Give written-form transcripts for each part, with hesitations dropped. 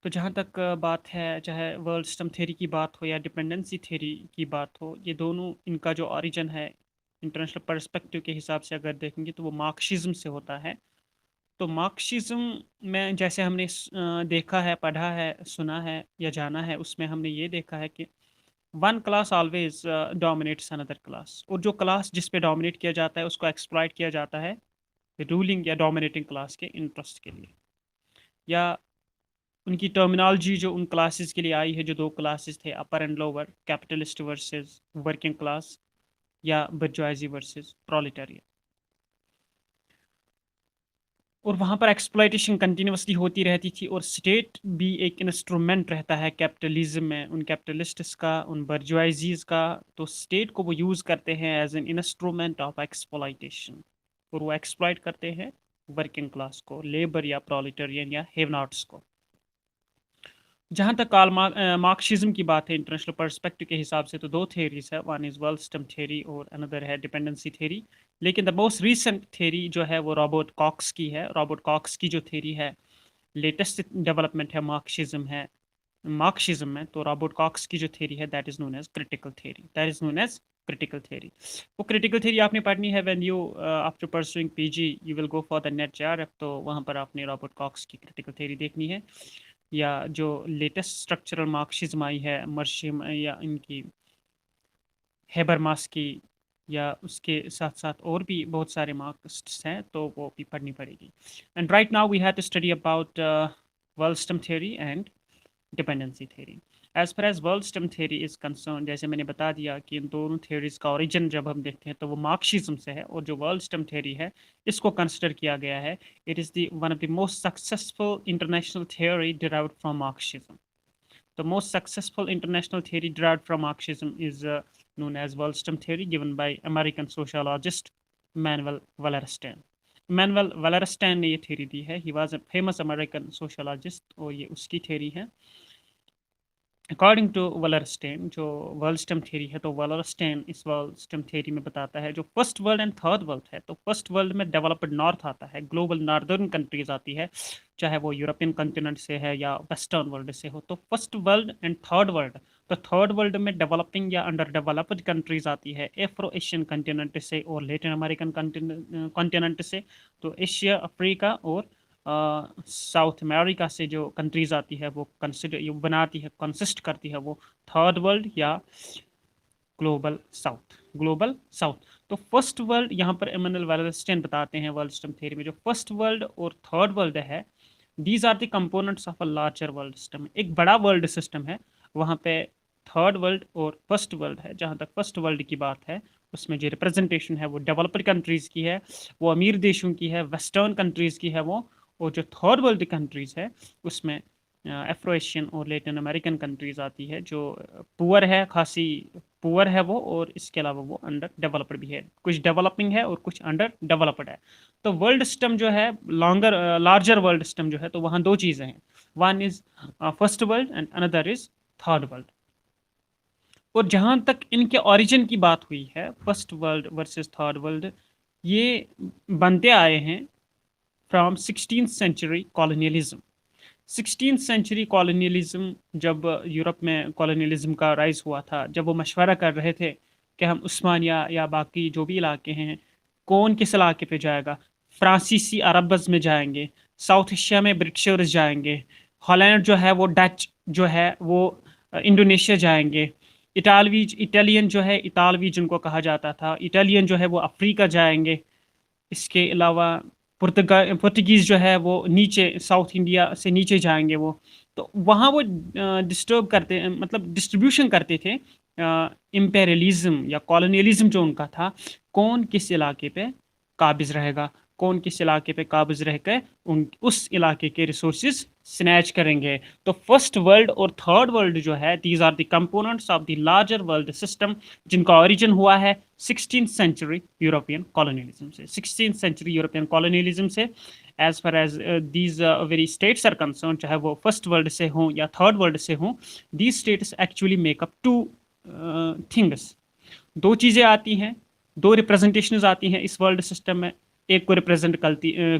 तो जहाँ तक बात है, चाहे वर्ल्ड सिस्टम थ्योरी की बात हो या डिपेंडेंसी थ्योरी की बात हो, ये दोनों इनका जो ओरिजिन है इंटरनेशनल पर्सपेक्टिव के हिसाब से अगर देखेंगे तो वो मार्क्सिज्म से होता है। तो मार्क्सिज्म में जैसे हमने देखा है, पढ़ा है, सुना है या जाना है, उसमें हमने ये देखा है कि one class always dominates another class, और जो क्लास जिस पे डोमिनेट किया जाता है उसको एक्सप्लॉइट किया जाता है रूलिंग या डोमिनेटिंग क्लास के इंटरेस्ट के लिए। या उनकी टर्मिनोलॉजी जो उन क्लासेस के लिए आई है, जो दो क्लासेस थे, upper and lower, capitalist versus working class, या बर्जुआजी वर्सेस प्रोलेटारियत। और वहाँ पर एक्सप्लॉइटेशन कंटिन्यूसली होती रहती थी, और स्टेट भी एक इंस्ट्रूमेंट रहता है कैपिटलिज्म में, उन कैपिटलिस्ट्स का, उन बर्जुआजीज का। तो स्टेट को वो यूज़ करते हैं as an instrument of exploitation, और वो एक्सप्लॉइट करते हैं वर्किंग क्लास को, लेबर या प्रोलेटारियन या हैव नॉट्स को। जहाँ तक मार्क्सिज्म की बात है इंटरनेशनल पर्सपेक्टिव के हिसाब से, तो दो थेरीज है, one is world system theory और अनदर है डिपेंडेंसी थेरी। लेकिन द मोस्ट रीसेंट थेरी जो है वो रॉबर्ट कॉक्स की है। रॉबर्ट कॉक्स की जो थेरी है, लेटेस्ट डेवलपमेंट है मार्क्सिज्म में। तो रॉबर्ट कॉक्स की जो थेरी है, that is known as critical theory, that is known as critical theory. वो क्रिटिकल थेरी आपने पढ़नी है when you after pursuing PG you will go for the NET JRF, तो वहाँ पर आपने रॉबर्ट कॉक्स की क्रिटिकल थेरी देखनी है। या जो लेटेस्ट स्ट्रक्चरल मार्क्सिज्म आई है, मर्शिम या इनकी हेबरमास की, या उसके साथ साथ और भी बहुत सारे मार्क्सिस्ट हैं, तो वो भी पढ़नी पड़ेगी। And right now we have to study about world system theory and dependency theory. As far as world system theory is concern, जैसे मैंने बता दिया कि इन दोनों थ्योरीज का ओरिजिन जब हम देखते हैं तो वो मार्क्सिज्म से है, और जो वर्ल्ड सिस्टम थ्योरी है इसको कंसिडर किया गया है, it is the one of the most successful international theory derived from Marxism. The most successful international theory derived from Marxism is known as world system theory, given by American sociologist Manuel Wallerstein. Manuel Wallerstein ने ये theory दी है। He was a famous American sociologist, और ये उसकी theory है। According to वलरस्टेन, जो world system theory है, तो वलरस्टेन इस वर्ल्ड सिस्टम थ्योरी में बताता है जो first world and third world है, तो फर्स्ट वर्ल्ड में डेवलप्ड नॉर्थ आता है, ग्लोबल नॉर्दर्न कंट्रीज आती है, चाहे वो यूरोपियन कॉन्टिनेंट से है या वेस्टर्न वर्ल्ड से हो। तो first world and third world, तो थर्ड वर्ल्ड में डेवलपिंग या अंडर डेवलप्ड कंट्रीज आती है एफ्रो एशियन कॉन्टिनेंट से और लेटिन अमेरिकन कॉन्टिनेंट से। तो एशिया, अफ्रीका और साउथ अमेरिका से जो कंट्रीज आती है वो बनाती है, कंसिस्ट करती है वो थर्ड वर्ल्ड या ग्लोबल साउथ। तो फर्स्ट वर्ल्ड यहाँ पर इमैनुअल वैलेंस्टाइन बताते हैं वर्ल्ड सिस्टम थ्योरी में, जो फर्स्ट वर्ल्ड और थर्ड वर्ल्ड है, these are the components of a larger world system. एक बड़ा वर्ल्ड सिस्टम है, वहाँ पे थर्ड वर्ल्ड और फर्स्ट वर्ल्ड है। जहाँ तक फर्स्ट वर्ल्ड की बात है, उसमें जो रिप्रेजेंटेशन है वो डेवलप्ड कंट्रीज़ की है, वो अमीर देशों की है, वेस्टर्न कंट्रीज़ की है वो। और जो थर्ड वर्ल्ड कंट्रीज़ है उसमें एफ्रो एशियन और लेटिन अमेरिकन कंट्रीज़ आती है, जो पुअर है, खासी पुअर है वो, और इसके अलावा वो अंडर डेवलप्ड भी है, कुछ डेवलपिंग है और कुछ अंडर डेवलप्ड है। तो वर्ल्ड सिस्टम जो है, लार्जर वर्ल्ड सिस्टम जो है, तो वहाँ दो चीज़ें हैं, one is first world and another is third world. और जहाँ तक इनके ओरिजिन की बात हुई है, first world versus third world, ये बनते आए हैं from 16th century colonialism. 16th century colonialism, जब यूरोप में कॉलोनियलिज्म का राइज हुआ था, जब वो मशवरा कर रहे थे कि हम उस्मानिया या बाकी जो भी इलाके हैं, कौन किस इलाके पे जाएगा, फ्रांसीसी अरबज में जाएंगे, साउथ एशिया में ब्रिटिशर्स जाएंगे, हॉलैंड जो है वो डच जो है वो इंडोनेशिया जाएंगे, इटालियन जो है, इतालवी जिनको कहा जाता था, इटालियन जो है वो अफ्रीका जाएंगे। इसके अलावा पुर्तगीज़ जो है वो नीचे साउथ इंडिया से नीचे जाएंगे वो। तो वहाँ वो डिस्टर्ब करते, मतलब डिस्ट्रीब्यूशन करते थे, इम्पेरियलिज्म या कॉलोनियलिज्म जो उनका था, कौन किस इलाके पे काबिज रहेगा, कौन किस इलाके पे काबिज रह कर उस इलाके के रिसोर्सेज स्नैच करेंगे। तो फर्स्ट वर्ल्ड और थर्ड वर्ल्ड जो है, these are the components of the larger world system, जिनका ओरिजिन हुआ है 16th सेंचुरी यूरोपियन कॉलोनियलिज्म से। 16th सेंचुरी यूरोपियन कॉलोनियलिज्म से as far as these very states are concern, चाहे वो फर्स्ट वर्ल्ड से हों या थर्ड वर्ल्ड से हों, these states actually makeup two things. दो चीज़ें आती हैं, दो रिप्रेजेंटेशंस आती हैं इस वर्ल्ड सिस्टम में। एक को रिप्रेजेंट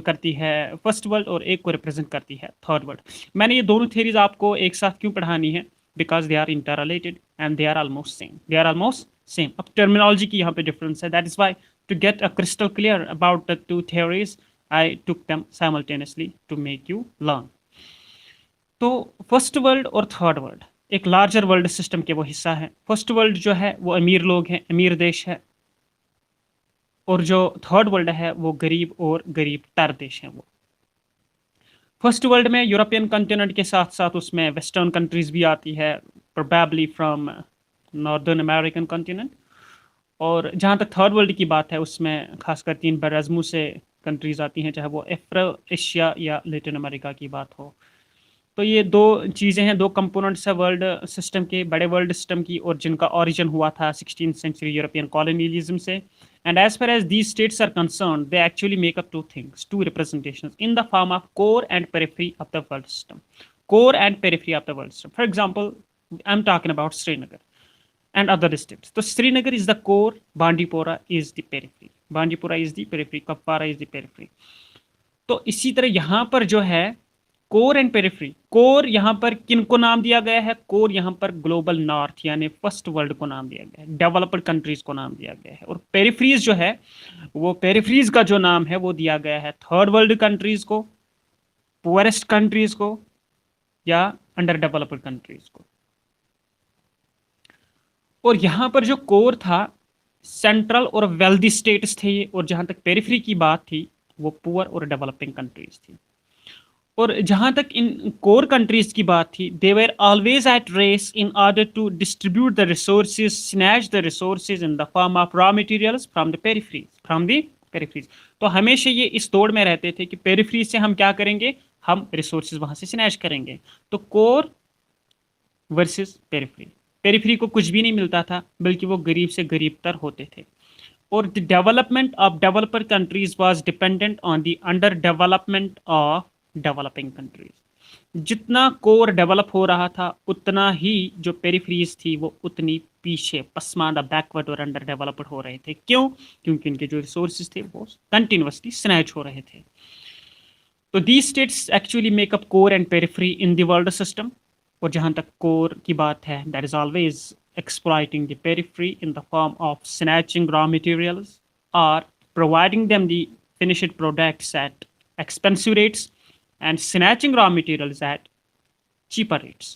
करती है फर्स्ट वर्ल्ड और एक को रिप्रेजेंट करती है थर्ड वर्ल्ड। मैंने ये दोनों थ्योरीज आपको एक साथ क्यों पढ़ानी है? Because they are interrelated and they are almost same, they are almost same. अब टर्मिनोलॉजी की यहाँ पे डिफरेंस है, that is why to get a crystal clear about the two theories I took them simultaneously to make you learn. तो first world और third world एक larger world system के वो हिस्सा है। फर्स्ट वर्ल्ड जो है वो अमीर लोग हैं, अमीर देश है, और जो थर्ड वर्ल्ड है वो गरीब और गरीब तर देश हैं। वो फर्स्ट वर्ल्ड में यूरोपियन कॉन्टिनेंट के साथ साथ उसमें वेस्टर्न कंट्रीज भी आती है, probably from northern American continent. और जहाँ तक थर्ड वर्ल्ड की बात है उसमें खासकर तीन बरअज़्मू से कंट्रीज आती हैं, चाहे वो एफ्रो एशिया या लेटिन अमेरिका की बात हो। तो ये दो चीज़ें हैं, दो कंपोनेंट्स है वर्ल्ड सिस्टम के, बड़े वर्ल्ड सिस्टम की, और जिनका ओरिजिन हुआ था 16th सेंचुरी यूरोपियन कॉलोनियलिज्म से। And as far as these states are concerned, they actually make up two things, two representations in the form of core and periphery of the world system. Core and periphery of the world system. For example, I'm talking about Srinagar and other states. So Srinagar is the core, Bandipora is the periphery. Bandipora is the periphery, Kapara is the periphery. तो इसी तरह यहाँ पर जो है core and periphery, core यहाँ पर किन को नाम दिया गया है? कोर यहाँ पर ग्लोबल नॉर्थ यानी फर्स्ट वर्ल्ड को नाम दिया गया है, डेवलप्ड कंट्रीज को नाम दिया गया है। और पेरिफेरीज जो है वो पेरिफेरीज का जो नाम है वो दिया गया है थर्ड वर्ल्ड कंट्रीज को, पुअरेस्ट कंट्रीज को या अंडर डेवलप्ड कंट्रीज को। और यहाँ पर जो कोर था सेंट्रल और वेल्दी स्टेट्स थे ये, और जहाँ तक पेरिफेरी की बात थी वो पुअर और डेवलपिंग कंट्रीज थी। और जहां तक इन कोर कंट्रीज की बात थी, they were always at race in order to distribute the resources, snatch the resources in the form of raw materials from the peripheries. तो हमेशा ये इस दौड़ में रहते थे कि पेरिफेरी से हम क्या करेंगे, हम रिसोर्सेज वहां से स्नैच करेंगे। तो कोर वर्सेस पेरिफेरी, पेरिफेरी को कुछ भी नहीं मिलता था बल्कि वो गरीब से गरीब तर होते थे। और the development of developer countries was dependent on the under development of developing countries. जितना कोर डेवलप हो रहा था उतना ही जो पेरिफेरीज थी वो उतनी पीछे, पसमानदा, बैकवर्ड और अंडर डेवलप्ड हो रहे थे। क्यों? क्योंकि इनके जो रिसोर्सेज थे वो कंटिन्यूसली स्नैच हो रहे थे। तो the states actually makeup core and periphery in the world system. और जहां तक कोर की बात है, that is always exploiting the periphery in the form of snatching raw materials or providing them the finished products at expensive rates and snatching raw materials at cheaper rates।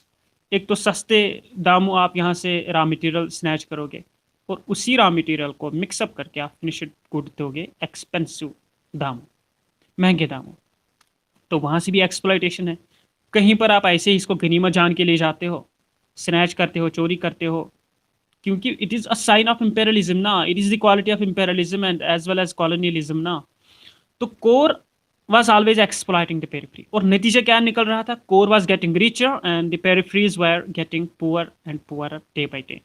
एक तो सस्ते दामों आप यहाँ से रॉ मटेरियल स्नैच करोगे और उसी रॉ मटेरियल को मिक्सअप करके आप फिनिश्ड गुड दोगे एक्सपेंसिव दामों, महंगे दामों। तो वहाँ से भी एक्सप्लॉयटेशन है। कहीं पर आप ऐसे ही इसको गनीमत जान के ले जाते हो, स्नैच करते हो, चोरी करते हो, क्योंकि it is a sign of imperialism ना, it is the quality of imperialism and as well as colonialism ना। तो core was always exploiting the periphery और नतीजा क्या निकल रहा था? Core was getting richer and the peripheries were getting poorer and poorer day by day।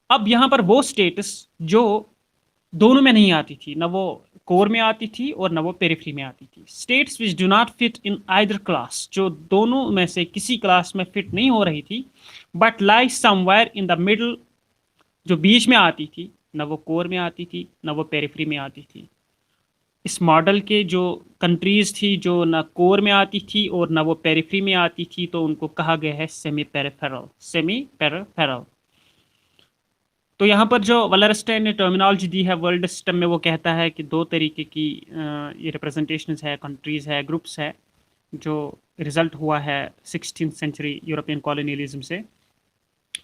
अब यहाँ पर वो स्टेटस जो दोनों में नहीं आती थी, ना वो कोर में आती थी और ना वो पेरिफेरी में आती थी, states which do not fit in either class, जो दोनों में से किसी क्लास में फिट नहीं हो रही थी, but lie somewhere in the middle, जो बीच में आती थी, ना वो कोर में आती थी ना वो पेरिफेरी में आती थी। इस मॉडल के जो कंट्रीज थी जो ना कोर में आती थी और ना वो पेरिफेरी में आती थी, तो उनको कहा गया है सेमी पेरिफेरल, सेमी पेरिफेरल। तो यहाँ पर जो वलरस्टेन ने टर्मिनोलॉजी दी है वर्ल्ड सिस्टम में, वो कहता है कि दो तरीके की ये रिप्रेजेंटेशन है, कंट्रीज है, ग्रुप्स है, जो रिजल्ट हुआ है 16th सेंचुरी यूरोपियन कॉलोनियलिज्म से।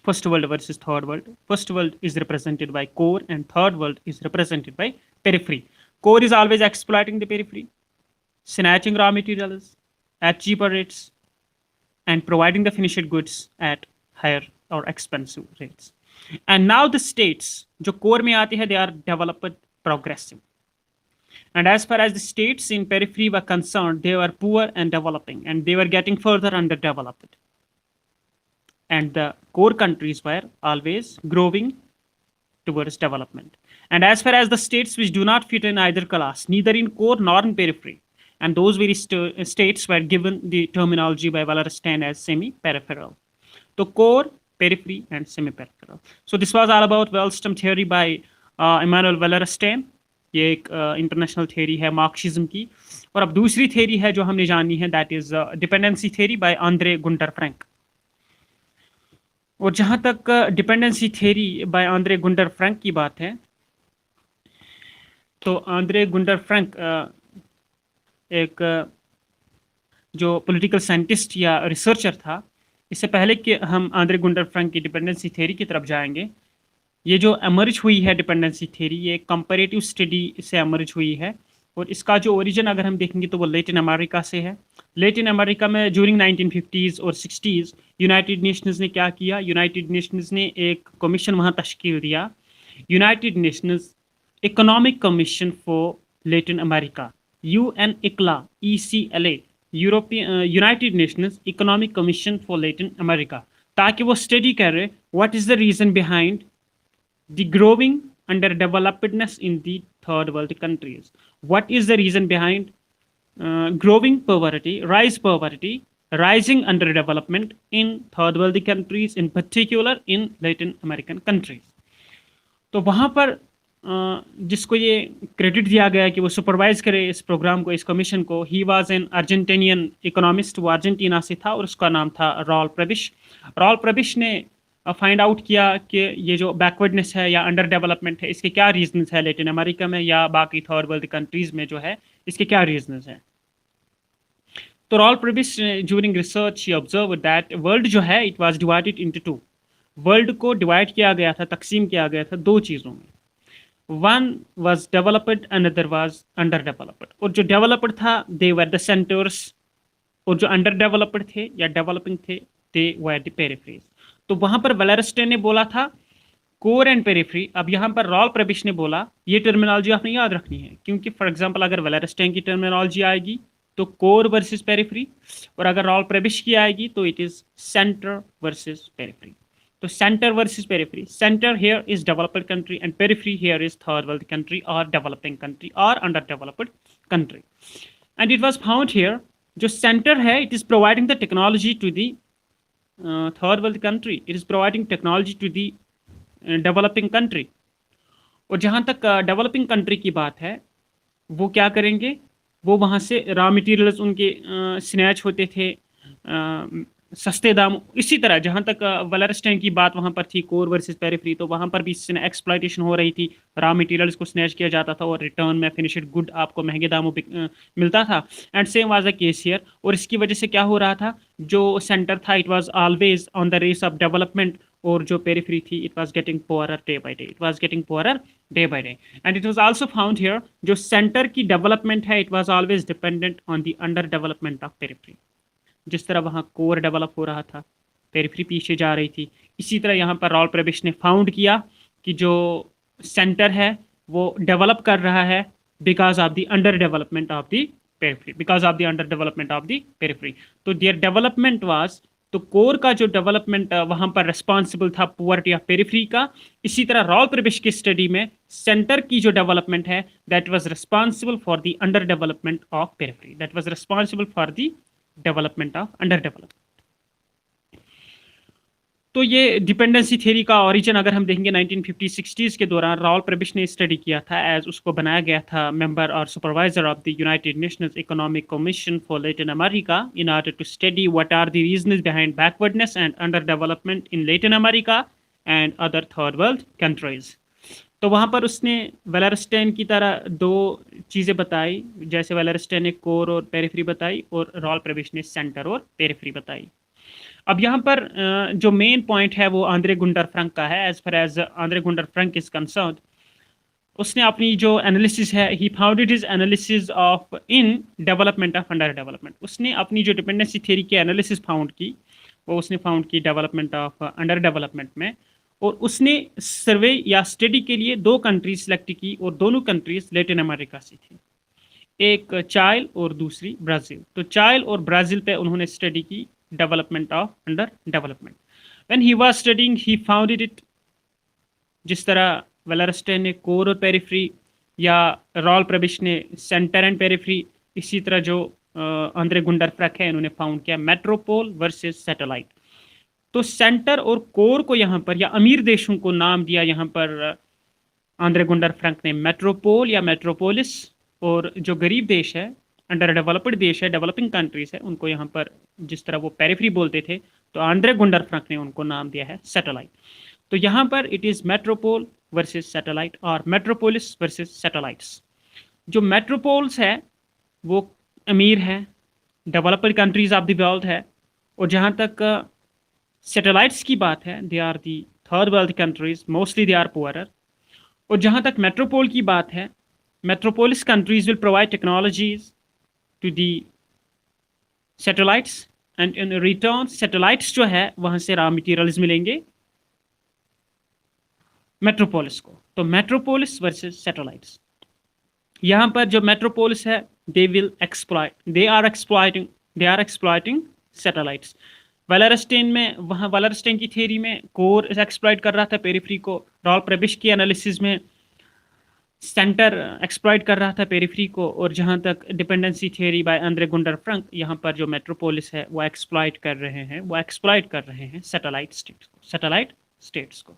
First world versus third world. First world is represented by core and third world is represented by periphery. Core is always exploiting the periphery, snatching raw materials at cheaper rates and providing the finished goods at higher or expensive rates। And now the states जो core में आते हैं, they are developed progressive, and as far as the states in periphery were concerned, they were poor and developing and they were getting further underdeveloped, and the core countries were always growing towards development। And as far as the states which do not fit in either class, neither in core nor in periphery, and those very states were given the terminology by Wallerstein as semi-peripheral. So core, periphery, and semi-peripheral. So this was all about world system theory by Immanuel Wallerstein. ये एक international theory है Marxism की। और अब दूसरी theory है जो हमने जानी है, that is dependency theory by Andre Gunter Frank. और जहाँ तक dependency theory by Andre Gunter Frank की बात है, तो आंद्रे गुंटर फ्रैंक एक जो पॉलिटिकल साइंटिस्ट या रिसर्चर था। इससे पहले कि हम आंद्रे गुंटर फ्रैंक की डिपेंडेंसी थ्योरी की तरफ जाएंगे, ये जो एमर्ज हुई है डिपेंडेंसी थ्योरी, ये कंपैरेटिव स्टडी से एमर्ज हुई है। और इसका जो ओरिजिन अगर हम देखेंगे तो वो लेटिन अमेरिका से है। लेटिन अमेरिका में ज्यूरिंग 1950s और 60s यूनाइटेड नेशंस ने क्या किया, यूनाइटेड नेशंस ने एक कमीशन वहाँ तश्कील दिया, United Nations Economic Commission for Latin America, UN ICLA, ECLA, United Nations Economic Commission for Latin America, ताकि वो स्टडी करे what is the reason behind the growing underdevelopedness in the third world countries. What is the reason behind growing poverty, rising underdevelopment in third world countries, in particular in Latin American countries? तो वहाँ पर जिसको ये credit दिया गया कि वो supervise करे इस प्रोग्राम को, इस कमीशन को, he was an Argentinian economist, वो अर्जेंटीना से था और उसका नाम था रॉल प्रबिश। रॉल प्रबिश ने फाइंड आउट किया कि ये जो बैकवर्डनेस है या अंडर डेवलपमेंट है, इसके क्या रीजंस है लेटिन अमेरिका में या बाकी थर्ड वर्ल्ड कंट्रीज में जो है, इसके क्या रीजंस हैं। तो Raul Prebisch during research he observe that world जो है it was divided into two. World को डिवाइड किया गया था, तकसीम किया गया था दो चीज़ों में। One was developed, another was under developed. और जो डेवलप्ड था दे वर द सेंटर्स, और जो अंडर डेवलप्ड थे या डेवलपिंग थे दे वर द पेरिफेरीज। तो वहां पर वेलरस्टेन ने बोला था कोर एंड पेरिफेरी। अब यहाँ पर रॉल प्रबिश ने बोला, ये टर्मिनोलॉजी आपने याद रखनी है, क्योंकि फॉर एग्जांपल अगर वेलरस्टेन की टर्मिनोलॉजी आएगी तो कोर वर्सेस पेरिफेरी, और अगर रॉल प्रबिश की आएगी तो it is center versus periphery. तो center versus periphery, center here is developed country and periphery here is third world country और डेवलपिंग कंट्री और under developed country. And it was found here जो center है it is providing the technology to the third world country, it is providing technology to the developing country। और जहाँ तक developing country की बात है, वो क्या करेंगे, वो वहाँ से रॉ मटेरियल्स उनके स्नैच होते थे सस्ते दाम। इसी तरह जहाँ तक वेलरस्टेन की बात वहाँ पर थी कोर वर्सेस पेरिफेरी, तो वहाँ पर भी एक्सप्लॉइटेशन हो रही थी, रॉ मटेरियल्स को स्नैच किया जाता था और रिटर्न में फिनिश्ड गुड आपको महंगे दामों पे मिलता था। And same was the case here. और इसकी वजह से क्या हो रहा था, जो सेंटर था it was always on the race of development, और जो पेरिफेरी थी it was getting poorer day by day, it was getting poorer day by day. And it was also found here जो सेंटर की डेवलपमेंट है it was always dependent on the under development of periphery. जिस तरह वहाँ core develop हो रहा था, पेरिफेरी पीछे जा रही थी, इसी तरह यहाँ पर रॉल प्रबिश ने फाउंड किया कि जो सेंटर है वो डेवलप कर रहा है because of the under development of the periphery, because of the under development of the periphery. तो देयर डेवलपमेंट वाज, तो कोर का जो डेवलपमेंट वहाँ पर रिस्पॉन्सिबल था पुअरिटी ऑफ पेरिफेरी का। इसी तरह रॉल प्रबिश की स्टडी में सेंटर की जो डेवलपमेंट है that was responsible for the under development of periphery, that was responsible for the development of under development. तो ये डिपेंडेंसी थ्योरी का ओरिजिन अगर हम देखेंगे 1950-60s के दौरान रॉल प्रबिश ने स्टडी किया था, एज उसको बनाया गया था मेंबर और supervisor of the United Nations Economic Commission for Latin America in order to study what are the reasons behind backwardness and underdevelopment in Latin America and other third world countries. तो वहाँ पर उसने वेलरस्टेन की तरह दो चीज़ें बताई, जैसे वेलरस्टेन ने कोर और पेरिफेरी बताई और रॉल प्रबिश ने सेंटर और पेरिफेरी बताई। अब यहाँ पर जो मेन पॉइंट है वो आंद्रे गुंटर फ्रैंक का है। As far as Andre Gunter Frank is concern, उसने अपनी जो एनालिसिस है, he founded his analysis of in development of under development. उसने अपनी जो डिपेंडेंसी थ्योरी की एनालिसिस फाउंड की, वो उसने फाउंड की डेवलपमेंट ऑफ अंडर डेवलपमेंट में। और उसने सर्वे या स्टडी के लिए दो कंट्रीज सेलेक्ट की और दोनों कंट्रीज लेटिन अमेरिका से थी, एक चाइल और दूसरी ब्राज़ील। तो चाइल और ब्राज़ील पे उन्होंने स्टडी की development of under development. When he was studying he founded it, जिस तरह वेलरस्टेन ने कोर और पेरिफेरी या रॉल प्रबिश ने सेंटर एंड पेरिफेरी, इसी तरह जो आंद्रे गुंटर फ्रैंक है इन्होंने फाउंड किया मेट्रोपोल वर्सेस सैटेलाइट। तो सेंटर और कोर को यहाँ पर या अमीर देशों को नाम दिया यहाँ पर आंद्रे गुंडर फ्रैंक ने मेट्रोपोल या मेट्रोपोलिस, और जो गरीब देश है, अंडर डेवलप्ड देश है, डेवलपिंग कंट्रीज है, उनको यहाँ पर जिस तरह वो पेरिफेरी बोलते थे, तो आंद्रे गुंडर फ्रैंक ने उनको नाम दिया है सैटेलाइट। तो यहाँ पर it is metropole versus satellite और मेट्रोपोलिस वर्सेस सैटेलाइट्स। जो मेट्रोपोल्स है वो अमीर है, developed countries of the world है, और जहाँ तक सैटेलाइट्स की बात है, they are the third world countries, mostly they are poorer. और जहाँ तक मेट्रोपोल की बात है, metropolis countries will provide technologies to the satellites, and in return satellites जो है वहाँ से रॉ मटेरियल्स मिलेंगे मेट्रोपोलिस को। तो मेट्रोपोलिस वर्सेस सैटेलाइट्स, यहाँ पर जो मेट्रोपोलिस है they will exploit, they are exploiting satellites. Wallerstein में, वहाँ वेलरस्टेन की थ्योरी में कोर एक्सप्लॉइट कर रहा था पेरिफेरी को, रॉल प्रेबिश की एनालिसिस में सेंटर एक्सप्लॉइट कर रहा था पेरिफेरी को, और जहाँ तक dependency theory by Andre Gunder Frank, यहाँ पर जो मेट्रोपोलिस है वो एक्सप्लॉइट कर रहे हैं सैटेलाइट स्टेट्स को।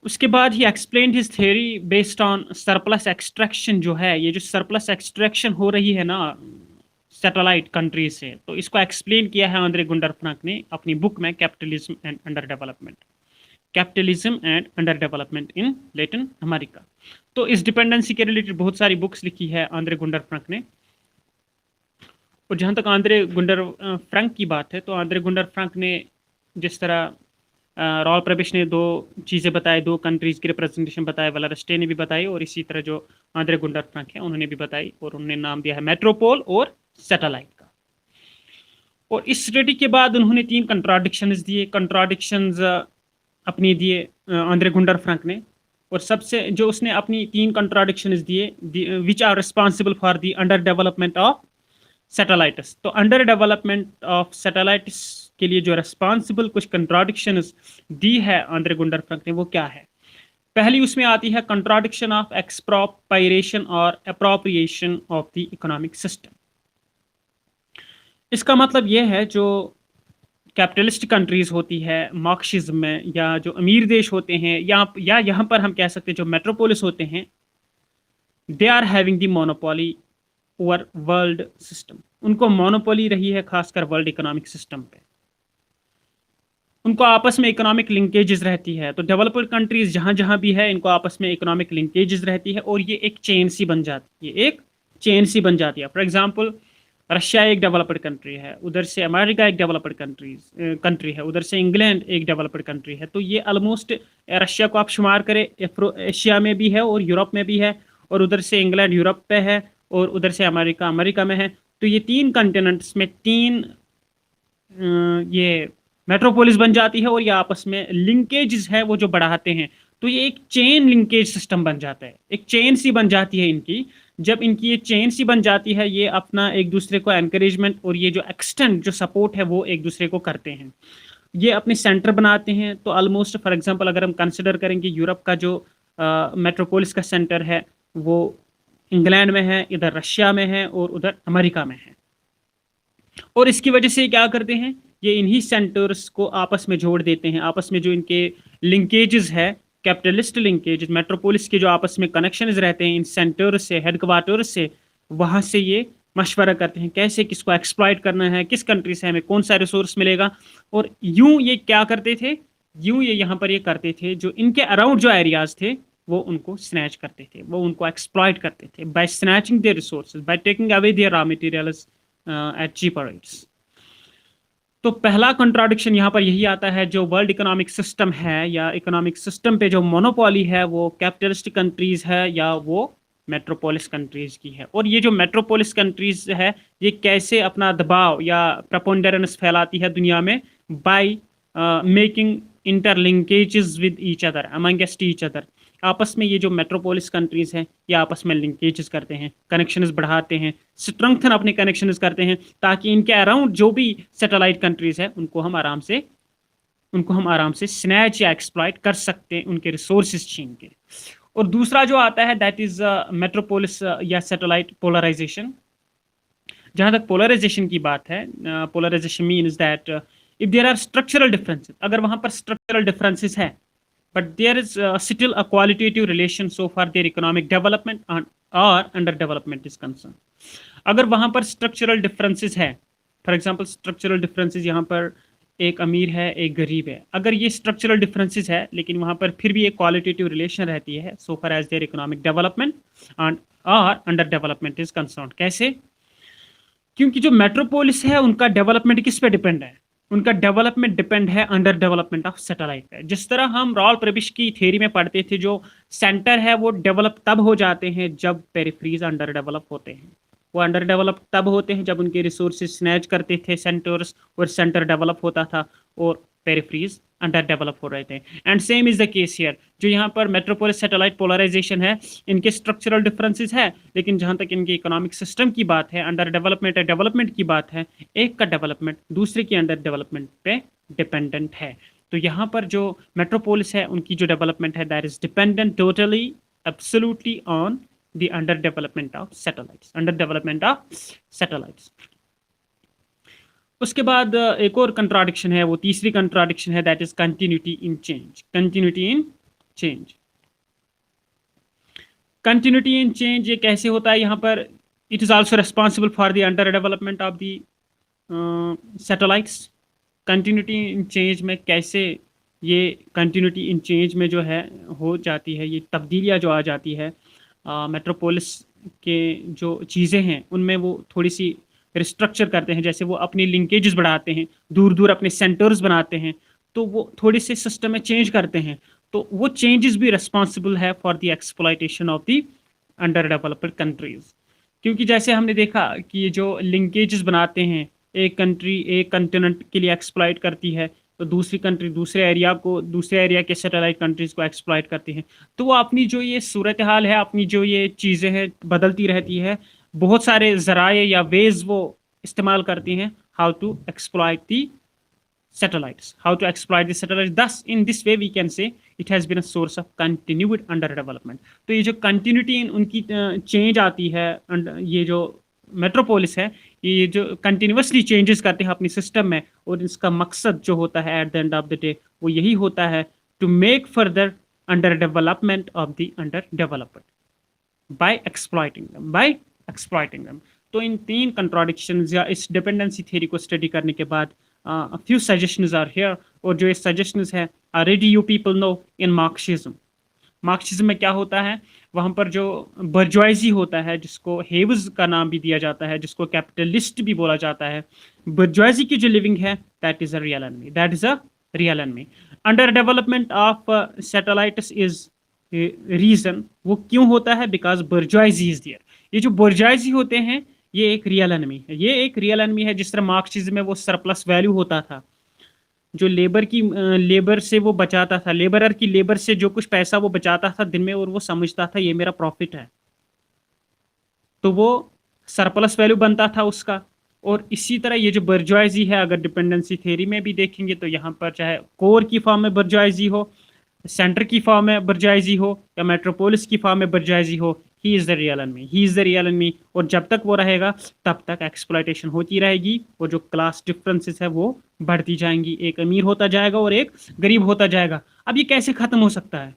उसके बाद ही explain his theory based on surplus extraction. जो है ये जो सरप्लस एक्सट्रैक्शन हो रही है ना सैटेलाइट कंट्री से, तो इसको एक्सप्लेन किया है आंद्रे गुंडर फ्रैंक ने अपनी बुक में capitalism and underdevelopment in Latin America. तो इस डिपेंडेंसी के रिलेटेड बहुत सारी बुक्स लिखी है आंद्रे गुंडर फ्रैंक ने। और जहाँ तक आंद्रे गुंडर फ्रैंक की बात है, तो आंद्रे गुंडर फ्रैंक ने जिस तरह रॉल प्रवेश ने दो चीज़ें बताई, दो कंट्रीज़ की रिप्रेजेंटेशन बताए, वेलरस्टे ने भी बताई, और इसी तरह जो आंद्रे गुंडर फ्रैंक है उन्होंने भी बताई, और उन्होंने नाम दिया है मेट्रोपोल और सैटेलाइट का। और इस स्टडी के बाद उन्होंने 3 कंट्राडिक्शंस अपनी दिए आंद्रे गुंडर फ्रैंक ने। और सबसे जो उसने अपनी 3 कंट्राडिक्शंस दिए, which are responsible for the under development of satellites. तो अंडर डेवलपमेंट ऑफ सैटेलाइट्स के लिए जो रिस्पॉन्सिबल कुछ कंट्राडिक्शंस दी है आंद्रे गुंडर फ्रैंक ने, वो क्या है? पहली उसमें आती है कंट्राडिक्शन ऑफ एक्सप्रोप्रिएशन और appropriation of the economic system. इसका मतलब यह है जो कैपिटलिस्ट कंट्रीज होती है मार्क्सिज्म में, या जो अमीर देश होते हैं, या यहाँ पर हम कह सकते हैं जो मेट्रोपोलिस होते हैं, they are having the monopoly over world system. उनको मोनोपोली रही है खासकर वर्ल्ड इकोनॉमिक सिस्टम पे। उनको आपस में इकोनॉमिक लिंकेजेस रहती है। तो डेवलप्ड कंट्रीज जहाँ जहाँ भी है, इनको आपस में इकोनॉमिक लिंकेजेस रहती है, और ये एक चेन सी बन जाती है, फॉर एग्जांपल रशिया एक डेवलप्ड कंट्री है, उधर से अमेरिका एक डेवलप्ड कंट्री है, उधर से इंग्लैंड एक डेवलप्ड कंट्री है। तो ये ऑलमोस्ट रशिया को आप शुमार करें एशिया में भी है और यूरोप में भी है, और उधर से इंग्लैंड यूरोप पे है, और उधर से अमेरिका में है। तो ये 3 कॉन्टिनेंट्स में 3 ये मेट्रोपोलिस बन जाती है, और ये आपस में लिंकेजेस है वो जो बढ़ाते हैं। तो ये एक चेन लिंकेज सिस्टम बन जाता है, एक चेन सी बन जाती है इनकी। जब इनकी ये चेन सी बन जाती है, ये अपना एक दूसरे को एनकरेजमेंट और ये जो एक्सटेंड जो सपोर्ट है वो एक दूसरे को करते हैं, ये अपने सेंटर बनाते हैं। तो ऑलमोस्ट फॉर एग्जांपल अगर हम कंसिडर करेंगे यूरोप का जो मेट्रोपोलिस का सेंटर है वो इंग्लैंड में है, इधर रशिया में है, और उधर अमेरिका में है। और इसकी वजह से क्या करते हैं, ये इन्हीं सेंटर्स को आपस में जोड़ देते हैं। आपस में जो इनके लिंकेजेस है, कैपिटलिस्ट लिंकेज, मेट्रोपोलिस के जो आपस में कनेक्शंस रहते हैं इन सेंटर्स से, हेडक्वार्टर्स से, वहाँ से ये मशवरा करते हैं कैसे किसको एक्सप्लॉइट करना है, किस कंट्री से हमें कौन सा रिसोर्स मिलेगा। और यूं ये क्या करते थे, यूं ये यहाँ पर ये करते थे, जो इनके अराउंड जो एरियाज थे वो उनको स्नैच करते थे, वो उनको एक्सप्लॉइट करते थे by snatching their resources, by taking away their raw materials at cheaper rates. तो पहला कंट्राडिक्शन यहाँ पर यही आता है, जो वर्ल्ड इकोनॉमिक सिस्टम है या इकोनॉमिक सिस्टम पे जो मोनोपोली है वो कैपिटलिस्ट कंट्रीज है या वो मेट्रोपोलिस कंट्रीज की है। और ये जो मेट्रोपोलिस कंट्रीज है ये कैसे अपना दबाव या प्रेपोंडेरेंस फैलाती है दुनिया में, by making interlinkages with each other, amongst each other. आपस में ये जो मेट्रोपोलिस कंट्रीज हैं ये आपस में लिंकेजेस करते हैं, कनेक्शंस बढ़ाते हैं, स्ट्रेंथन अपने कनेक्शंस करते हैं, ताकि इनके अराउंड जो भी सैटेलाइट कंट्रीज है उनको हम आराम से स्नैच या एक्सप्लॉइट कर सकते हैं, उनके रिसोर्सेज छीन के। और दूसरा जो आता है दैट इज मेट्रोपोलिस या सैटेलाइट पोलराइजेशन। जहाँ तक पोलराइजेशन की बात है, polarization means that if there are structural differences, अगर वहाँ पर स्ट्रक्चरल डिफरेंसेस है but there is still a qualitative relation so far their economic development or underdevelopment is concerned. अगर वहाँ पर स्ट्रक्चरल डिफरेंसेस है, फॉर एग्जांपल स्ट्रक्चरल डिफरेंसेस यहाँ पर एक अमीर है एक गरीब है, अगर ये स्ट्रक्चरल डिफरेंसेस है लेकिन वहाँ पर फिर भी एक क्वालिटेटिव रिलेशन रहती है so far as their economic development and और अंडर डेवलपमेंट इज कंसर्न। कैसे? क्योंकि जो मेट्रोपोलिस है उनका डेवलपमेंट किस पे डिपेंड है? उनका डेवलपमेंट डिपेंड है अंडर डेवलपमेंट ऑफ सैटेलाइट पे। जिस तरह हम रॉल प्रविश की थ्योरी में पढ़ते थे, जो सेंटर है वो डेवलप तब हो जाते हैं जब पेरिफ्रीज अंडर डेवलप होते हैं। वो अंडर डेवलप तब होते हैं जब उनके रिसोर्सेज स्नैच करते थे सेंटर्स, और सेंटर डेवलप होता था और पेरिफ्रीज अंडर डेवलप हो रहे थे। And same is the case here. जो यहाँ पर मेट्रोपोलिस सैटेलाइट पोलराइजेशन है, इनके स्ट्रक्चरल डिफरेंसेस है, लेकिन जहाँ तक इनके इकोनॉमिक सिस्टम की बात है, अंडर डेवलपमेंट डेवलपमेंट की बात है, एक का डेवलपमेंट दूसरे के अंडर डेवलपमेंट पे डिपेंडेंट है। तो यहाँ पर जो मेट्रोपोलिस है उनकी जो डेवलपमेंट है that is dependent totally absolutely on the underdevelopment of satellites। उसके बाद एक और कंट्राडिक्शन है, वो तीसरी कंट्राडिक्शन है, that is continuity in change. Continuity in change ये कैसे होता है? यहाँ पर it is also responsible for the under development of the satellites. Continuity in change में कैसे ये कंटिन्यूटी इन चेंज में जो है हो जाती है, ये तब्दीलियाँ जो आ जाती है मेट्रोपोलिस के जो चीज़ें हैं उनमें वो थोड़ी सी रिस्ट्रक्चर करते हैं। जैसे वो अपनी लिंकेजेस बढ़ाते हैं, दूर दूर अपने सेंटर्स बनाते हैं, तो वो थोड़ी से सिस्टम में चेंज करते हैं, तो वो चेंजेस भी रिस्पॉन्सिबल है for the exploitation of the under developed countries. क्योंकि जैसे हमने देखा कि ये जो लिंकेजेस बनाते हैं, एक कंट्री एक कंटिनेंट के लिए एक्सप्लॉयट करती है, तो दूसरी कंट्री दूसरे एरिया के सैटेलाइट कंट्रीज को एक्सप्लॉइट करती हैं। तो वो अपनी जो ये सूरत हाल है, अपनी जो ये चीज़ें हैं बदलती रहती है, बहुत सारे ज़राए या वेज वो इस्तेमाल करती हैं how to exploit the satellites. Thus in this way we can say it has been a source of continued under development. तो ये जो कंटिन्यूटी उनकी चेंज आती है, ये जो मेट्रोपोलिस है ये जो कंटिन्यूसली चेंजेस करते हैं अपनी सिस्टम में, और इसका मकसद जो होता है at the end of the day वो यही होता है to make further under development of the underdeveloped by exploiting them. तो इन तीन कंट्राडिक्शंस या इस डिपेंडेंसी थ्योरी को स्टडी करने के बाद a few suggestions are here, और जो ये सजेशंस है already you people know in Marxism में क्या होता है, वहाँ पर जो बर्जुआइजी होता है, जिसको हेव्स का नाम भी दिया जाता है, जिसको कैपिटलिस्ट भी बोला जाता है, बर्जुआइजी की जो लिविंग है that is a real enemy. Under development of satellites is reason, वो क्यों होता है? Because bourgeoisie is there. ये जो बर्जुआइजी होते हैं ये एक रियल एनमी है। जिस तरह मार्क्सिज्म में वो सरप्लस वैल्यू होता था, जो लेबर से वो बचाता था, लेबरर की लेबर से जो कुछ पैसा वो बचाता था दिन में, और वो समझता था ये मेरा प्रॉफिट है, तो वो सरप्लस वैल्यू बनता था उसका। और इसी तरह ये जो बर्जुआइजी है, अगर डिपेंडेंसी थ्योरी में भी देखेंगे तो यहाँ पर चाहे कोर की फॉर्म में बर्जुआइजी हो, सेंटर की फॉर्म में बर्जुआइजी हो, या मेट्रोपोलिस की फॉर्म में बर्जुआइजी हो, he is the real enemy. और जब तक वो रहेगा तब तक एक्सप्लॉयटेशन होती रहेगी, और जो क्लास डिफरेंसेस है वो बढ़ती जाएंगी, एक अमीर होता जाएगा और एक गरीब होता जाएगा। अब ये कैसे खत्म हो सकता है?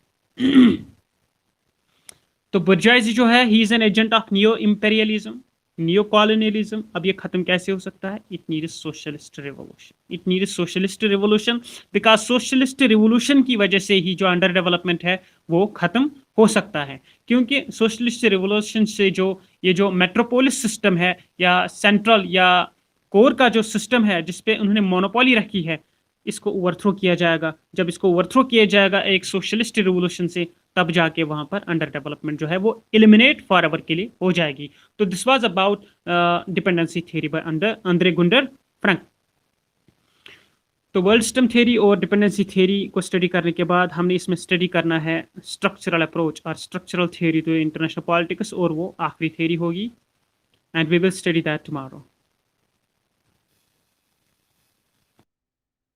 तो बर्जुआइजी जो है he is an agent of neo imperialism, neo colonialism. अब ये खत्म कैसे हो सकता है? It needs socialist revolution. Because socialist revolution की वजह से ही जो अंडर डेवलपमेंट है वो खत्म हो सकता है। क्योंकि सोशलिस्ट रिवोल्यूशन से जो ये जो मेट्रोपोलिस सिस्टम है, या सेंट्रल या कोर का जो सिस्टम है जिसपे उन्होंने मोनोपोली रखी है, इसको ओवरथ्रो किया जाएगा। जब इसको ओवरथ्रो किया जाएगा एक सोशलिस्ट रिवोल्यूशन से, तब जाके वहां पर अंडर डेवलपमेंट जो है वो एलिमिनेट फॉर एवर के लिए हो जाएगी। तो this was about dependency theory by Andre Gunter Frank. तो वर्ल्ड सिस्टम थ्योरी और डिपेंडेंसी थ्योरी को स्टडी करने के बाद हमने इसमें स्टडी करना है स्ट्रक्चरल अप्रोच और structural theory to international politics, और वो आखिरी थ्योरी होगी, and we will study that tomorrow.